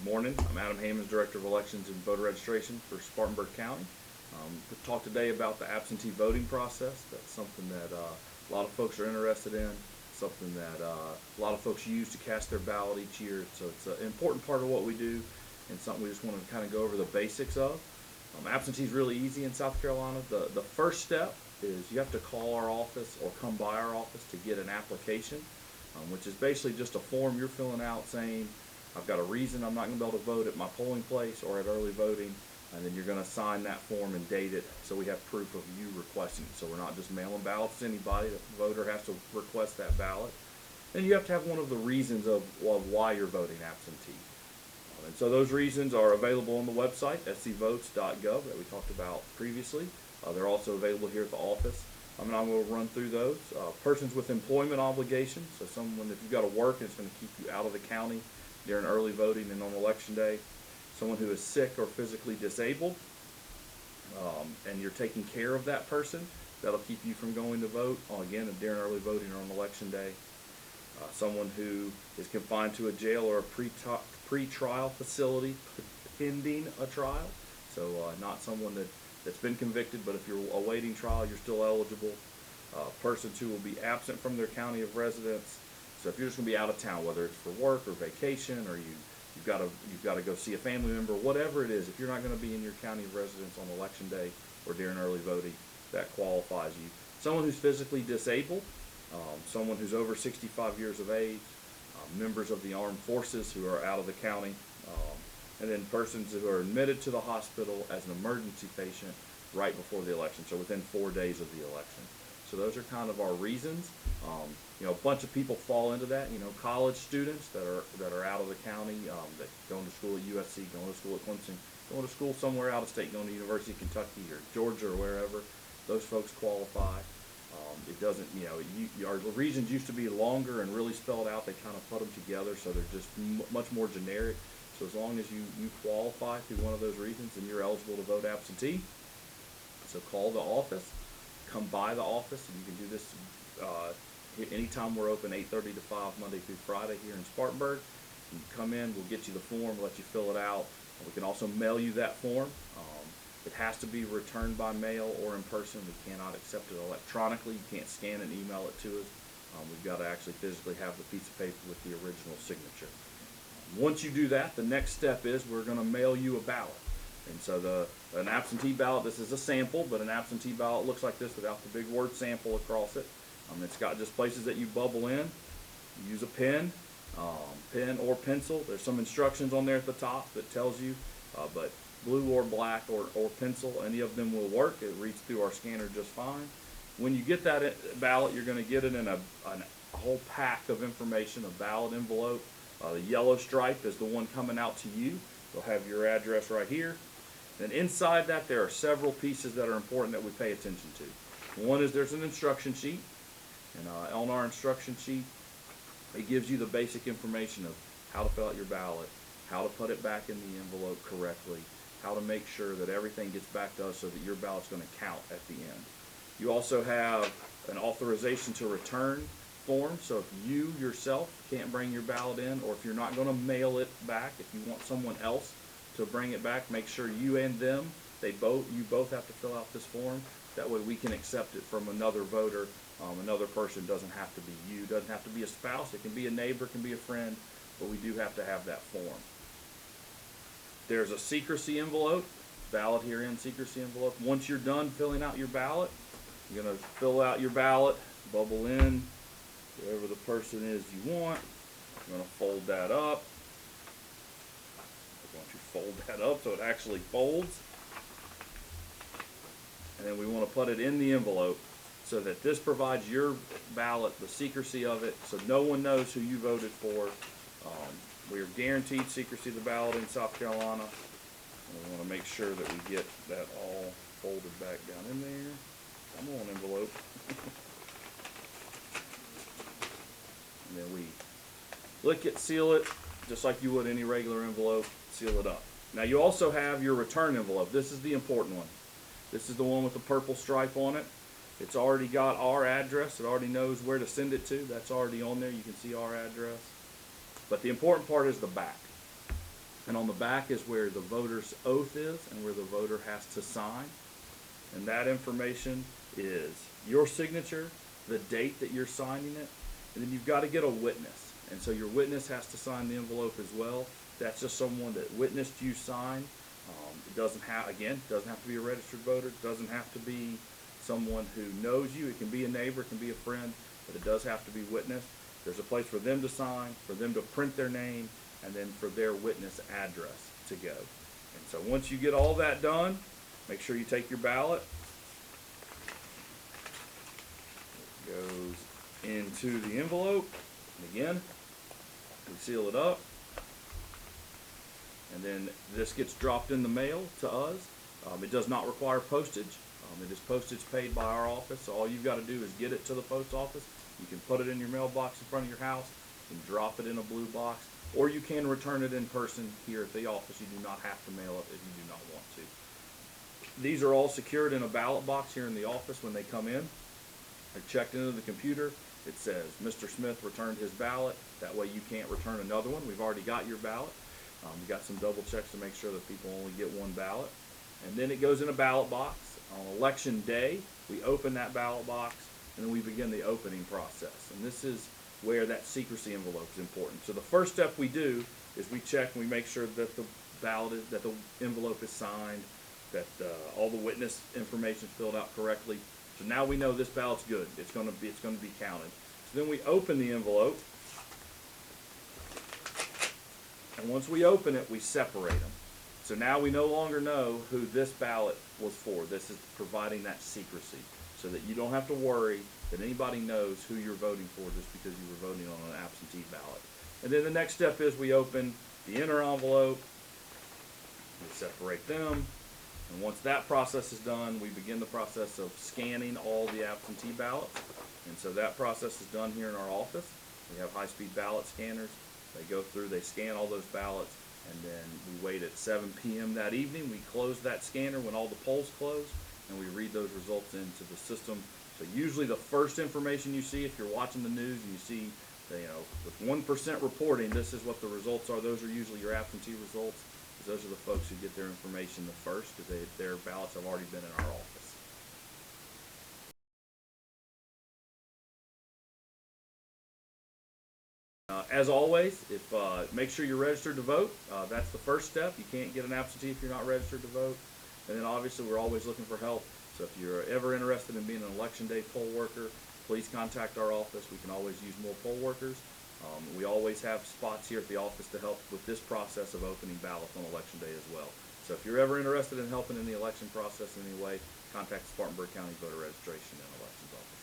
Morning. I'm Adam Hammonds, Director of Elections and Voter Registration for Spartanburg County. We'll talk today about the absentee voting process. That's something that a lot of folks are interested in, something that a lot of folks use to cast their ballot each year. So it's an important part of what we do and something we just want to kind of go over the basics of. Absentee is really easy in South Carolina. The first step is you have to call our office or come by our office to get an application, which is basically just a form you're filling out saying, I've got a reason I'm not going to be able to vote at my polling place or at early voting, and then you're going to sign that form and date it so we have proof of you requesting it. So we're not just mailing ballots to anybody. The voter has to request that ballot. And you have to have one of the reasons of why you're voting absentee. And so those reasons are available on the website, scvotes.gov, that we talked about previously. They're also available here at the office. I'm going to run through those. Persons with employment obligations, so someone, if you've got to work, it's going to keep you out of the county during early voting and on election day. Someone who is sick or physically disabled, and you're taking care of that person, that'll keep you from going to vote, again, during early voting or on election day. Someone who is confined to a jail or a pre-trial facility pending a trial, so not someone that's been convicted, but if you're awaiting trial, you're still eligible. Persons who will be absent from their county of residence. So if you're just going to be out of town, whether it's for work or vacation, or you've got to go see a family member, whatever it is, if you're not going to be in your county of residence on election day or during early voting, that qualifies you. Someone who's physically disabled, someone who's over 65 years of age, members of the armed forces who are out of the county, and then persons who are admitted to the hospital as an emergency patient right before the election, so within 4 days of the election. So those are kind of our reasons. A bunch of people fall into that. College students that are out of the county, that going to school at USC, going to school at Clemson, going to school somewhere out of state, going to University of Kentucky or Georgia or wherever. Those folks qualify. It doesn't, our reasons used to be longer and really spelled out. They kind of put them together, so they're just much more generic. So as long as you qualify through one of those reasons, then you're eligible to vote absentee. So call the office, come by the office, and you can do this anytime we're open, 8:30 to 5, Monday through Friday here in Spartanburg. You come in, we'll get you the form, let you fill it out. We can also mail you that form. It has to be returned by mail or in person. We cannot accept it electronically. You can't scan and email it to us. We've got to actually physically have the piece of paper with the original signature. Once you do that, the next step is we're going to mail you a ballot. And so an absentee ballot, this is a sample, but an absentee ballot looks like this without the big word sample across it. It's got just places that you bubble in. You use a pen or pencil. There's some instructions on there at the top that tells you, but blue or black or pencil, any of them will work. It reads through our scanner just fine. When you get that ballot, you're going to get it in a whole pack of information, a ballot envelope. The yellow stripe is the one coming out to you. You'll have your address right here. And inside that, there are several pieces that are important that we pay attention to. One is there's an instruction sheet. And on our instruction sheet, it gives you the basic information of how to fill out your ballot, how to put it back in the envelope correctly, how to make sure that everything gets back to us so that your ballot's going to count at the end. You also have an authorization to return form, so if you yourself can't bring your ballot in, or if you're not going to mail it back, if you want someone else to bring it back, make sure you and them, you both have to fill out this form. That way we can accept it from another voter. Another person doesn't have to be you, doesn't have to be a spouse, it can be a neighbor, it can be a friend, but we do have to have that form. There's a secrecy envelope, ballot here in secrecy envelope. Once you're done filling out your ballot, you're going to fill out your ballot, bubble in whoever the person is you want. You're going to fold that up. Once you fold that up so it actually folds, and then we want to put it in the envelope so that this provides your ballot, the secrecy of it, so no one knows who you voted for. We are guaranteed secrecy of the ballot in South Carolina. And we want to make sure that we get that all folded back down in there. Come on, envelope. And then we lick it, seal it, just like you would any regular envelope, seal it up. Now you also have your return envelope. This is the important one. This is the one with the purple stripe on it. It's already got our address. It already knows where to send it to. That's already on there. You can see our address. But the important part is the back. And on the back is where the voter's oath is and where the voter has to sign. And that information is your signature, the date that you're signing it, and then you've got to get a witness. And so your witness has to sign the envelope as well. That's just someone that witnessed you sign. It doesn't have, again, doesn't have to be a registered voter. It doesn't have to be someone who knows you. It can be a neighbor, it can be a friend, but it does have to be witnessed. There's a place for them to sign, for them to print their name, and then for their witness address to go. And so once you get all that done, make sure you take your ballot. It goes into the envelope. And again, we seal it up. And then this gets dropped in the mail to us. It does not require postage. It is postage paid by our office. So all you've got to do is get it to the post office. You can put it in your mailbox in front of your house. You can drop it in a blue box. Or you can return it in person here at the office. You do not have to mail it if you do not want to. These are all secured in a ballot box here in the office when they come in. They're checked into the computer. It says, Mr. Smith returned his ballot. That way you can't return another one. We've already got your ballot. We got some double checks to make sure that people only get one ballot. And then it goes in a ballot box. On election day, we open that ballot box, and then we begin the opening process. And this is where that secrecy envelope is important. So the first step we do is we check and we make sure that the ballot is, that the envelope is signed, that all the witness information is filled out correctly. So now we know this ballot's good. It's going to be counted. So then we open the envelope, and once we open it, we separate them. So now we no longer know who this ballot was for. This is providing that secrecy so that you don't have to worry that anybody knows who you're voting for just because you were voting on an absentee ballot. And then the next step is we open the inner envelope, we separate them, and once that process is done, we begin the process of scanning all the absentee ballots. And so that process is done here in our office. We have high-speed ballot scanners. They go through, they scan all those ballots, and then we wait at 7 p.m. that evening. We close that scanner when all the polls close, and we read those results into the system. So usually the first information you see, if you're watching the news and you see, with 1% reporting, this is what the results are. Those are usually your absentee results. Those are the folks who get their information the first, because their ballots have already been in our office. As always, make sure you're registered to vote. That's the first step. You can't get an absentee if you're not registered to vote. And then obviously we're always looking for help. So if you're ever interested in being an election day poll worker, please contact our office. We can always use more poll workers. We always have spots here at the office to help with this process of opening ballots on election day as well. So if you're ever interested in helping in the election process in any way, contact the Spartanburg County Voter Registration and Elections Office.